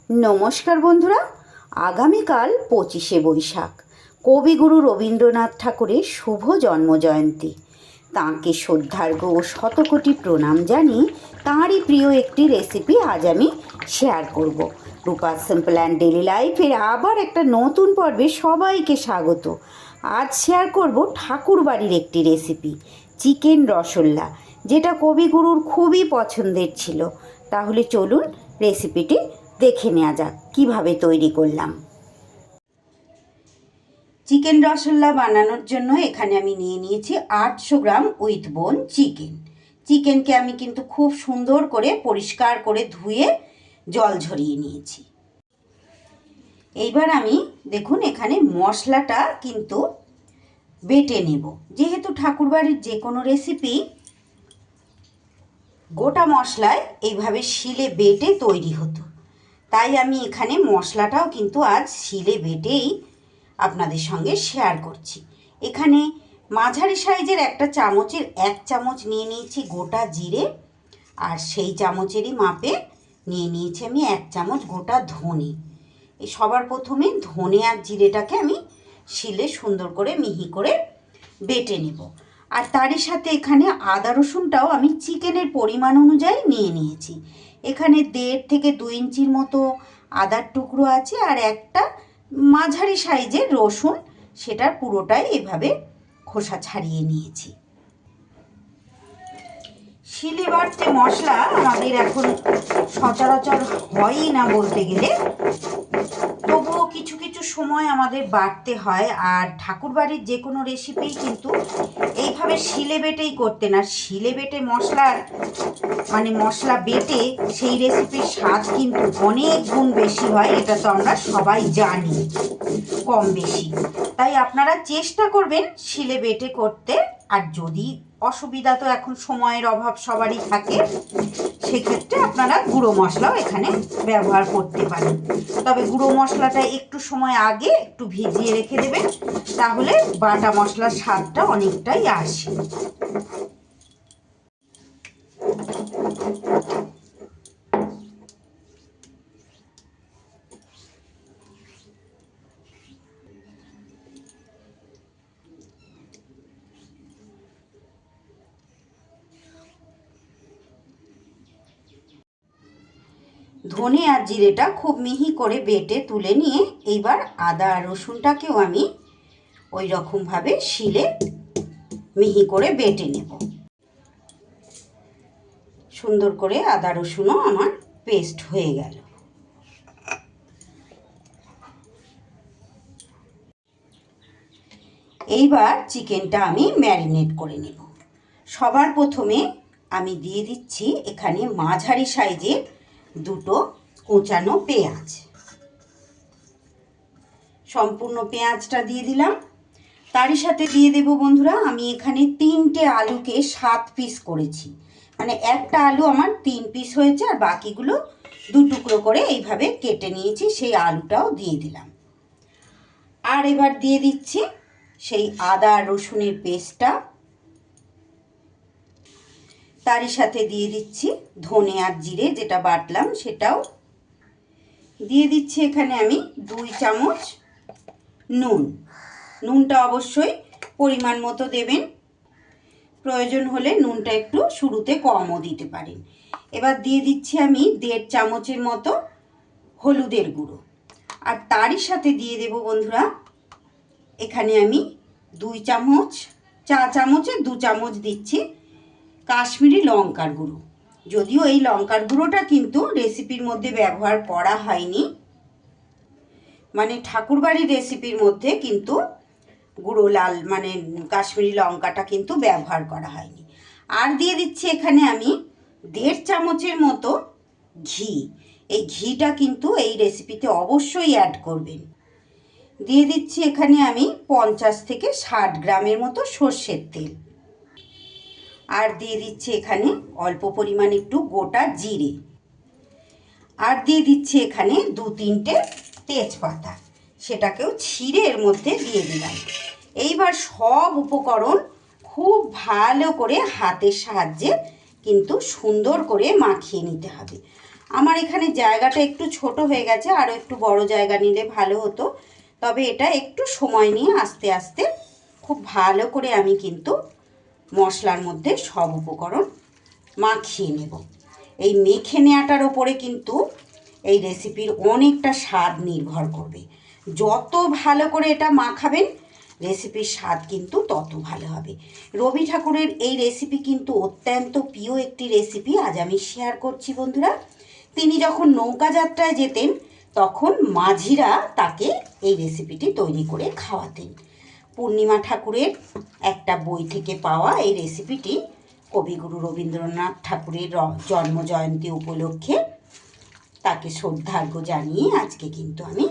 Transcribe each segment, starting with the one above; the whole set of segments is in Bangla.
নমস্কার বন্ধুরা, আগামীকাল 25শে বৈশাখ কবিগুরু রবীন্দ্রনাথ ঠাকুরের শুভ জন্মজয়ন্তী। তাঁকে শ্রদ্ধার্ঘ্য ও শতকোটি প্রণাম জানিয়ে তাঁরই প্রিয় একটি রেসিপি আজ আমি শেয়ার করব। রূপা সিম্পল অ্যান্ড ডেলি লাইফের আবার একটা নতুন পর্বে সবাইকে স্বাগত। আজ শেয়ার করব ঠাকুর বাড়ির একটি রেসিপি, চিকেন রসগোল্লা, যেটা কবিগুরুর খুবই পছন্দের ছিল। তাহলে চলুন রেসিপিটি দেখে নেওয়া যাক কীভাবে তৈরি করলাম। চিকেন রসগোল্লা বানানোর জন্য এখানে আমি নিয়ে নিয়েছি 800 গ্রাম উইথ বোন চিকেন। চিকেনকে আমি কিন্তু খুব সুন্দর করে পরিষ্কার করে ধুয়ে জল ঝরিয়ে নিয়েছি। এইবার আমি দেখুন এখানে মশলাটা কিন্তু বেটে নেব। যেহেতু ঠাকুরবাড়ির যে কোনো রেসিপি গোটা মশলায় এইভাবে শিলে বেটে তৈরি হতো, তাই আমি এখানে মশলাটাও কিন্তু আজ শিলে বেটেই আপনাদের সঙ্গে শেয়ার করছি। এখানে মাঝারি সাইজের একটা চামচের 1 চামচ নিয়ে নিয়েছি গোটা জিরে, আর সেই চামচেরই মাপে নিয়ে নিয়েছি আমি 1 চামচ গোটা ধনে। এই সবার প্রথমে ধনে আর জিরেটাকে আমি শিলে সুন্দর করে মিহি করে বেটে নেব। আর তারই সাথে এখানে আদা রসুনটাও আমি চিকেনের পরিমাণ অনুযায়ী নিয়ে নিয়েছি। এখানে 1.5 থেকে 2 ইঞ্চির মতো আদার টুকরো আছে, আর একটা মাঝারি সাইজের রসুন, সেটার পুরোটাই এভাবে খোসা ছাড়িয়ে নিয়েছি। শিলে বাটতে মশলা আমাদের এখন সচরাচর হয়ই না বলতে গেলে, তবুও কিছু কিছু সময় আমাদের বাটতে হয়। আর ঠাকুরবাড়ির যে কোনো রেসিপি কিন্তু এইভাবে শিলে বেটেই করতে না। শিলে বেটে মশলা বেটে সেই রেসিপির স্বাদ কিন্তু অনেক গুণ বেশি হয়, এটা তো আমরা সবাই জানি কম বেশি। তাই আপনারা চেষ্টা করবেন শিলে বেটে করতে। আর যদি অসুবিধা, তো এখন সময়ের অভাব সবারই থাকে, সেক্ষেত্রে আপনারা গুঁড়ো মশলাও এখানে ব্যবহার করতে পারেন। তবে গুঁড়ো মশলাটা একটু সময় আগে একটু ভিজিয়ে রেখে দেবেন, তাহলে বাটা মশলার স্বাদটা অনেকটাই আসে। ধনে আর জিরেটা খুব মিহি করে বেটে তুলে নিয়ে এইবার আদা আর রসুনটাকেও আমি ওই রকমভাবে শিলে মিহি করে বেটে নেব। সুন্দর করে আদা রসুনও আমার পেস্ট হয়ে গেল। এইবার চিকেনটা আমি ম্যারিনেট করে নেব। সবার প্রথমে আমি দিয়ে দিচ্ছি এখানে মাঝারি সাইজের 2টো কোঁচানো পেঁয়াজ। সম্পূর্ণ পেঁয়াজটা দিয়ে দিলাম। তারই সাথে দিয়ে দেব বন্ধুরা, আমি এখানে 3টে আলুকে 7 পিস করেছি। মানে একটা আলু আমার 3 পিস হয়েছে, আর বাকিগুলো 2 টুকরো করে এইভাবে কেটে নিয়েছি, সেই আলুটাও দিয়ে দিলাম। আর এবার দিয়ে দিচ্ছি সেই আদা রসুনের পেস্টটা। তারই সাথে দিয়ে দিচ্ছি ধনে আর জিরে যেটা বাটলাম সেটাও দিয়ে দিচ্ছি। এখানে আমি 2 চামচ নুনটা অবশ্যই পরিমাণ মতো দেবেন, প্রয়োজন হলে নুনটা একটু শুরুতে কমও দিতে পারেন। এবার দিয়ে দিচ্ছি আমি 1.5 চামচের মতো হলুদের গুঁড়ো। আর তারই সাথে দিয়ে দেব বন্ধুরা, এখানে আমি 2 চামচ, চা চামচে 2 চামচ দিচ্ছি কাশ্মীরি লঙ্কার গুঁড়ো। যদিও এই লঙ্কার গুঁড়োটা কিন্তু রেসিপির মধ্যে ব্যবহার করা হয়নি, মানে ঠাকুরবাড়ির রেসিপির মধ্যে কিন্তু গুঁড়ো লাল কাশ্মীরি লঙ্কাটা কিন্তু ব্যবহার করা হয়নি। আর দিয়ে দিচ্ছি এখানে আমি 1.5 চামচের মতো ঘি। এই ঘিটা কিন্তু এই রেসিপিতে অবশ্যই অ্যাড করবেন। দিয়ে দিচ্ছি এখানে আমি 50 থেকে 60 গ্রামের মতো সর্ষের তেল। আর দিয়ে দিচ্ছি এখানে অল্প পরিমাণ একটু গোটা জিরে। আর দিয়ে দিচ্ছি এখানে 2-3টে তেজপাতা, সেটাকেও ছিঁড়ে এর মধ্যে দিয়ে দিলাম। এইবার সব উপকরণ খুব ভালো করে হাতের সাহায্যে কিন্তু সুন্দর করে মাখিয়ে নিতে হবে। আমার এখানে জায়গাটা একটু ছোট হয়ে গেছে, আরও একটু বড় জায়গা নিলে ভালো হতো। তবে এটা একটু সময় নিয়ে আস্তে আস্তে খুব ভালো করে আমি কিন্তু মশলার মধ্যে সব উপকরণ মাখিয়ে নেব। এই মেখে নেওয়াটার ওপরে কিন্তু এই রেসিপির অনেকটা স্বাদ নির্ভর করবে। যত ভালো করে এটা মাখাবেন রেসিপির স্বাদ কিন্তু তত ভালো হবে। রবি ঠাকুরের এই রেসিপি কিন্তু অত্যন্ত প্রিয় একটি রেসিপি আজ আমি শেয়ার করছি বন্ধুরা। তিনি যখন নৌকা যাত্রায় যেতেন তখন মাঝিরা তাকে এই রেসিপিটি তৈরি করে খাওয়াতেন। পূর্ণিমা ঠাকুরের একটা বই থেকে পাওয়া এই রেসিপিটি কবিগুরু রবীন্দ্রনাথ ঠাকুরের জন্মজয়ন্তী উপলক্ষে তাকে শ্রদ্ধার্ঘ্য জানিয়ে আজকে কিন্তু আমি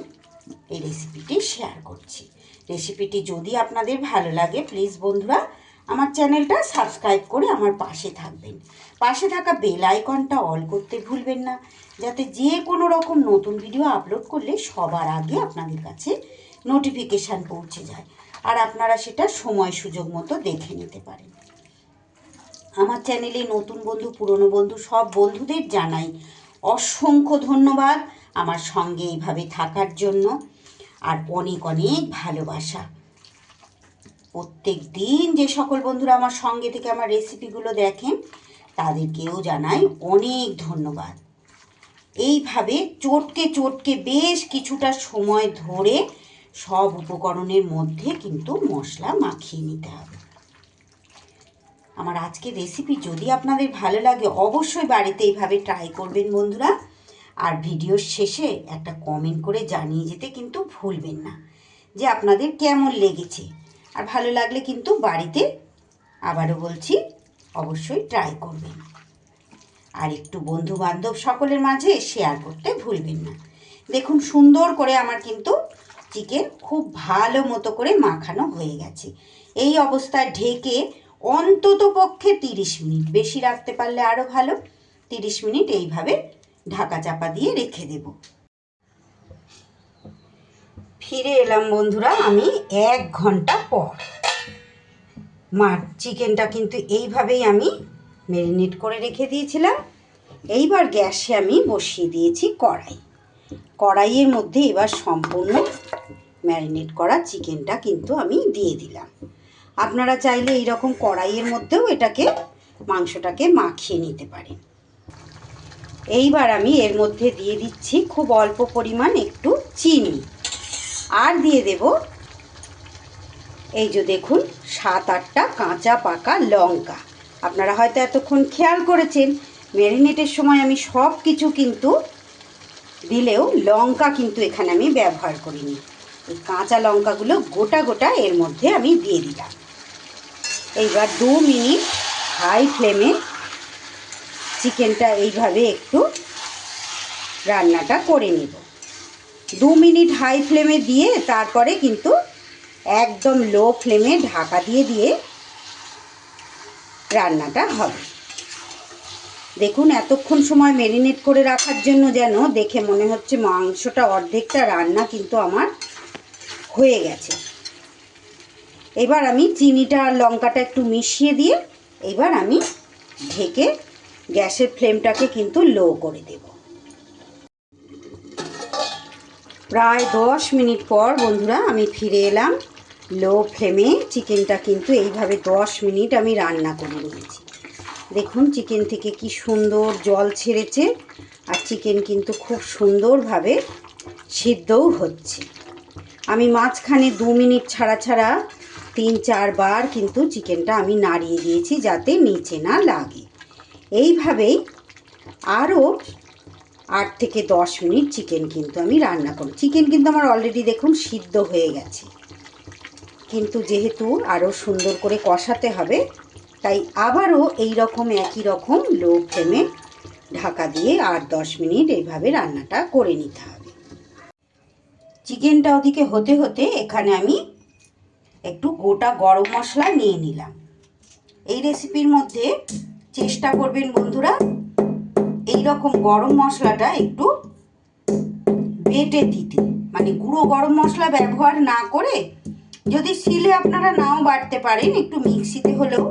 এই রেসিপিটি শেয়ার করছি। রেসিপিটি যদি আপনাদের ভালো লাগে প্লিজ বন্ধুরা আমার চ্যানেলটা সাবস্ক্রাইব করে আমার পাশে থাকবেন। পাশে থাকা বেল আইকনটা অল করতে ভুলবেন না, যাতে যে কোনো রকম নতুন ভিডিও আপলোড করলে সবার আগে আপনাদের কাছে নোটিফিকেশান পৌঁছে যায় আর আপনারা সেটা সময় সুযোগ মতো দেখে নিতে পারেন। আমার চ্যানেলে নতুন বন্ধু পুরনো বন্ধু সব বন্ধুদের জানাই অসংখ্য ধন্যবাদ আমার সঙ্গে এইভাবে থাকার জন্য, আর অনেক অনেক ভালোবাসা। প্রত্যেক দিন যে সকল বন্ধুরা আমার সঙ্গে থেকে আমার রেসিপিগুলো দেখেন তাদেরকেও জানাই অনেক ধন্যবাদ। এইভাবে চটকে চটকে বেশ কিছুটা সময় ধরে সব উপকরণের মধ্যে কিন্তু মশলা মাখিয়ে নিতে হবে। আমার আজকের রেসিপি যদি আপনাদের ভালো লাগে অবশ্যই বাড়িতে এইভাবে ট্রাই করবেন বন্ধুরা। আর ভিডিওর শেষে একটা কমেন্ট করে জানিয়ে যেতে কিন্তু ভুলবেন না যে আপনাদের কেমন লেগেছে। আর ভালো লাগলে কিন্তু বাড়িতে আবারও বলছি অবশ্যই ট্রাই করবেন। আর একটু বন্ধু বান্ধব সকলের মাঝে শেয়ার করতে ভুলবেন না। দেখুন সুন্দর করে আমার কিন্তু চিকেন খুব ভালো মতো করে মাখানো হয়ে গেছে। এই অবস্থায় ঢেকে অন্তত পক্ষে 30 মিনিট, বেশি রাখতে পারলে আরও ভালো, 30 মিনিট এইভাবে ঢাকা চাপা দিয়ে রেখে দেব। ফিরে এলাম বন্ধুরা আমি 1 ঘন্টা পর। চিকেনটা কিন্তু এইভাবেই আমি ম্যারিনেট করে রেখে দিয়েছিলাম। এইবার গ্যাসে আমি বসিয়ে দিয়েছি কড়াইয়ের মধ্যে এবার সম্পূর্ণ ম্যারিনেট করা চিকেনটা কিন্তু আমি দিয়ে দিলাম। আপনারা চাইলে এইরকম কড়াইয়ের মধ্যেও মাংসটাকে মাখিয়ে নিতে পারেন। এইবার আমি এর মধ্যে দিয়ে দিচ্ছি খুব অল্প পরিমাণ একটু চিনি, আর দিয়ে দেব এই যে দেখুন 7-8টা কাঁচা পাকা লঙ্কা। আপনারা হয়তো এতক্ষণ খেয়াল করেছেন ম্যারিনেটের সময় আমি সব কিছু কিন্তু দিলেও লঙ্কা কিন্তু এখানে আমি ব্যবহার করিনি। এই কাঁচা লঙ্কাগুলো গোটা গোটা এর মধ্যে আমি দিয়ে দিলাম। এইবার 2 মিনিট হাই ফ্লেমে চিকেনটা এইভাবে একটু রান্নাটা করে নেব। 2 মিনিট হাই ফ্লেমে দিয়ে তারপরে কিন্তু একদম লো ফ্লেমে ঢাকা দিয়ে রান্নাটা হবে। দেখুন এতক্ষণ সময় ম্যারিনেট করে রাখার জন্য যেন দেখে মনে হচ্ছে মাংসটা অর্ধেকটা রান্না কিন্তু আমার হয়ে গেছে। এবার আমি চিনিটা আর লঙ্কাটা একটু মিশিয়ে দিয়ে এবার আমি ঢেকে গ্যাসের ফ্লেমটাকে কিন্তু লো করে দেব। প্রায় 10 মিনিট পর বন্ধুরা আমি ফিরে এলাম। লো ফ্লেমে চিকেনটা কিন্তু এইভাবে 10 মিনিট আমি রান্না করে নিয়েছি। দেখুন চিকেন থেকে কি সুন্দর জল ছেড়েছে, আর চিকেন কিন্তু খুব সুন্দরভাবে সিদ্ধও হচ্ছে। আমি মাঝখানে 2 মিনিট ছাড়া 3-4 বার কিন্তু চিকেনটা আমি নাড়িয়ে দিয়েছি যাতে নিচে না লাগে। এইভাবেই আরও 8 থেকে 10 মিনিট চিকেন কিন্তু আমি রান্না করি। চিকেন কিন্তু আমার অলরেডি দেখুন সিদ্ধ হয়ে গেছে, কিন্তু যেহেতু আরও সুন্দর করে কষাতে হবে তাই আবারও একই রকম লো ফ্লেমে ঢাকা দিয়ে 8-10 মিনিট এইভাবে রান্নাটা করে নিতে হবে। চিকেনটা ওদিকে হতে হতে এখানে আমি একটু গোটা গরম মশলা নিয়ে নিলাম। এই রেসিপির মধ্যে চেষ্টা করবেন বন্ধুরা এই রকম গরম মশলাটা একটু বেটে দিতে, মানে গুঁড়ো গরম মশলা ব্যবহার না করে, যদি শিলে আপনারা নাও বাটতে পারেন একটু মিক্সিতে হলেও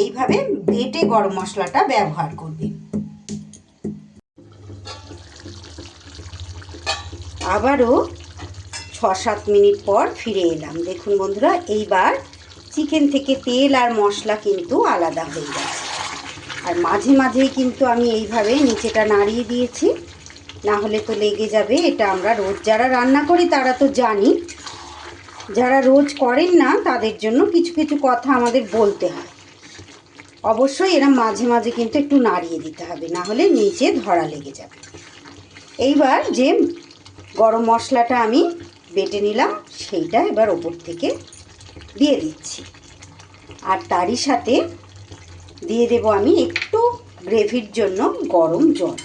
এইভাবে বেটে গরম মশলাটা ব্যবহার করবেন। আবারও 6-7 মিনিট পর ফিরে এলাম। দেখুন বন্ধুরা, এইবার চিকেন থেকে তেল আর মশলা কিন্তু আলাদা হয়ে গেছে। আর মাঝে মাঝেই কিন্তু আমি এইভাবে নিচেটা নাড়িয়ে দিয়েছি, না হলে তো লেগে যাবে। এটা আমরা রোজ যারা রান্না করি তারা তো জানি, যারা রোজ করেন না তাদের জন্য কিছু কিছু কথা আমাদের বলতে হয়। অবশ্যই এরা মাঝে মাঝে কিন্তু একটু নাড়িয়ে দিতে হবে, না হলে নিচে ধরা লেগে যাবে। এইবার যে গরম মশলাটা আমি বেটে নিলাম সেইটা এবার ওপর থেকে দিয়ে দিচ্ছি। আর তারই সাথে দিয়ে দেব আমি একটু গ্রেভির জন্য গরম জল।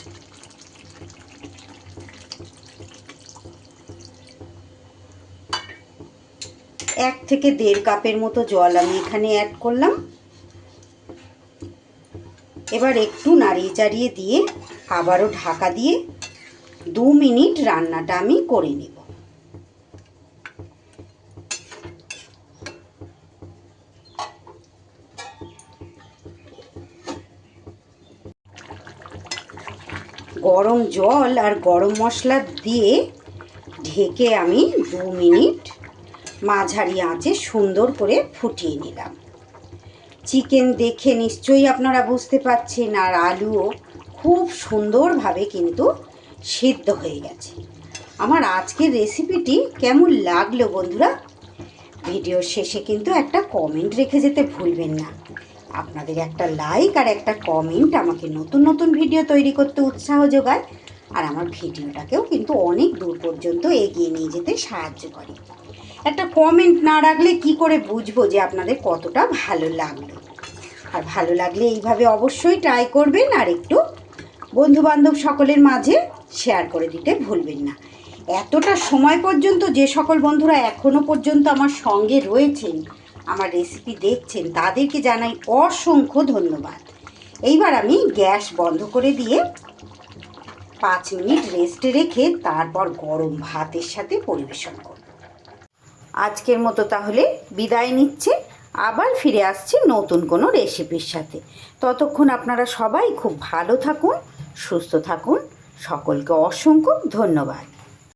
এক থেকে 1.5 কাপের মতো জল আমি এখানে অ্যাড করলাম। এবার একটু নাড়িয়ে চাড়িয়ে দিয়ে আবারও ঢাকা দিয়ে 2 মিনিট রান্নাটা আমি করে নেব। গরম জল আর গরম মশলা দিয়ে ঢেকে আমি 2 মিনিট মাঝারি আঁচে সুন্দর করে ফুটিয়ে নিলাম। চিকেন দেখে নিশ্চয়ই আপনারা বুঝতে পারছেন, আর আলুও খুব সুন্দরভাবে কিন্তু সিদ্ধ হয়ে গেছে। আমার আজকের রেসিপিটি কেমন লাগলো বন্ধুরা, ভিডিওর শেষে কিন্তু একটা কমেন্ট রেখে যেতে ভুলবেন না। আপনাদের একটা লাইক আর একটা কমেন্ট আমাকে নতুন নতুন ভিডিও তৈরি করতে উৎসাহ যোগায়, আর আমার ভিডিওটাকেও কিন্তু অনেক দূর পর্যন্ত এগিয়ে নিয়ে যেতে সাহায্য করে। একটা কমেন্ট না রাখলে কি করে বুঝবো যে আপনাদের কতটা ভালো লাগলো। আর ভালো লাগলে এইভাবে অবশ্যই ট্রাই করবেন, আর একটু বন্ধুবান্ধব সকলের মাঝে শেয়ার করে দিতে ভুলবেন না। এতটা সময় পর্যন্ত যে সকল বন্ধুরা এখনও পর্যন্ত আমার সঙ্গে রয়েছেন, আমার রেসিপি দেখছেন, তাদেরকে জানাই অসংখ্য ধন্যবাদ। এইবার আমি গ্যাস বন্ধ করে দিয়ে 5 মিনিট রেস্টে রেখে তারপর গরম ভাতের সাথে পরিবেশন করব। আজকের মতো তাহলে বিদায় নিচ্ছে, আবার ফিরে আসছি নতুন কোনো রেসিপির সাথে। ততক্ষণ আপনারা সবাই খুব ভালো থাকুন, সুস্থ থাকুন। সকলকে অসংখ্য ধন্যবাদ।